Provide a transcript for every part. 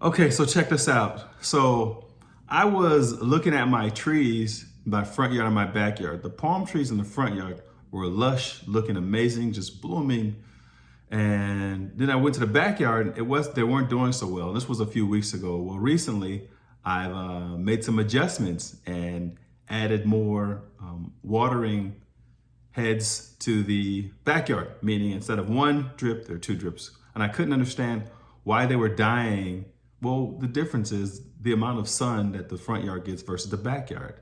Okay, so check this out. So I was looking at my trees, my front yard and my backyard. The palm trees in the front yard were lush, looking amazing, just blooming. And then I went to the backyard. They weren't doing so well. This was a few weeks ago. Well, recently I've made some adjustments and added more watering heads to the backyard, meaning instead of one drip, there are two drips. And I couldn't understand why they were dying. Well, the difference is the amount of sun that the front yard gets versus the backyard.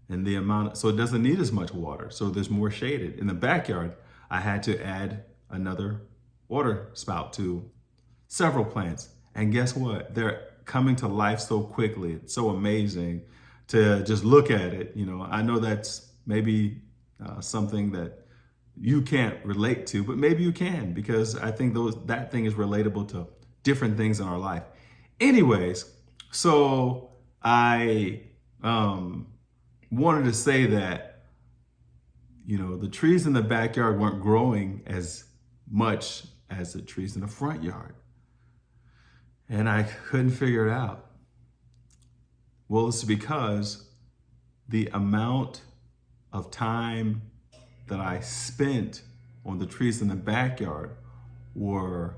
And the amount, so it doesn't need as much water. So there's more shaded. In the backyard, I had to add another water spout to several plants. And guess what? They're coming to life so quickly. It's so amazing to just look at it. You know, I know that's maybe something that you can't relate to, but maybe you can, because I think that thing is relatable to different things in our life. Anyways, so I wanted to say that, you know, the trees in the backyard weren't growing as much as the trees in the front yard. And I couldn't figure it out. Well, it's because the amount of time that I spent on the trees in the backyard were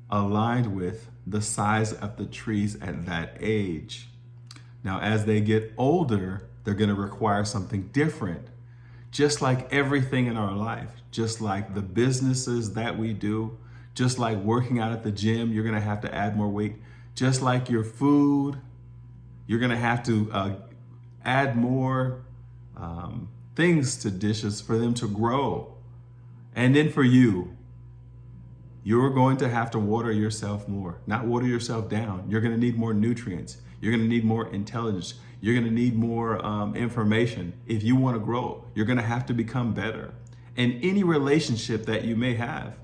aligned with the size of the trees at that age. Now, as they get older, they're going to require something different. Just like everything in our life, just like the businesses that we do, just like working out at the gym, you're going to have to add more weight. Just like your food, you're going to have to add more things to dishes for them to grow. And then for you, you're going to have to water yourself more, not water yourself down. You're going to need more nutrients. You're going to need more intelligence. You're going to need more information. If you want to grow, you're going to have to become better. And any relationship that you may have,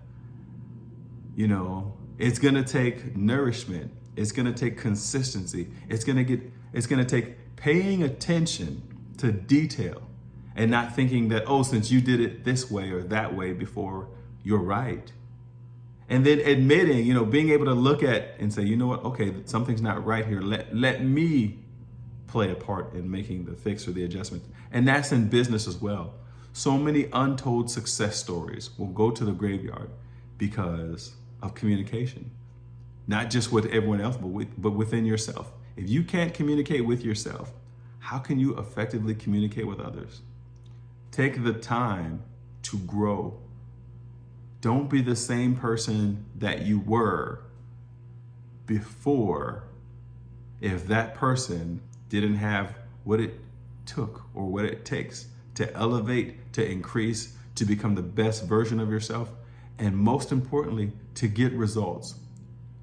you know, it's going to take nourishment. It's going to take consistency. It's going to take paying attention to detail and not thinking that, oh, since you did it this way or that way before, you're right. And then admitting, you know, being able to look at and say, you know what, okay, something's not right here. Let me play a part in making the fix or the adjustment. And that's in business as well. So many untold success stories will go to the graveyard because of communication. Not just with everyone else, but within yourself. If you can't communicate with yourself, how can you effectively communicate with others? Take the time to grow. Don't be the same person that you were before if that person didn't have what it took or what it takes to elevate, to increase, to become the best version of yourself, and most importantly, to get results.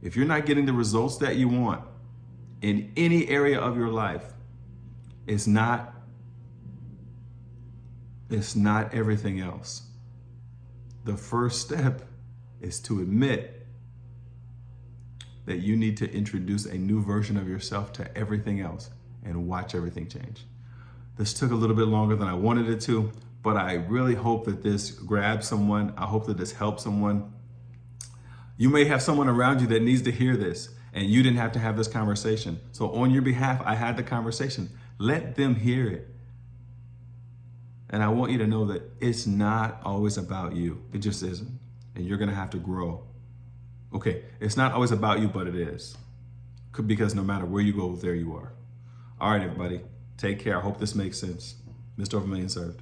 If you're not getting the results that you want in any area of your life, it's not everything else. The first step is to admit that you need to introduce a new version of yourself to everything else and watch everything change. This took a little bit longer than I wanted it to, but I really hope that this grabs someone. I hope that this helps someone. You may have someone around you that needs to hear this, and you didn't have to have this conversation. So on your behalf, I had the conversation. Let them hear it. And I want you to know that it's not always about you. It just isn't. And you're going to have to grow. Okay, it's not always about you, but it is. Because no matter where you go, there you are. All right, everybody. Take care. I hope this makes sense. Mr. Over Million served.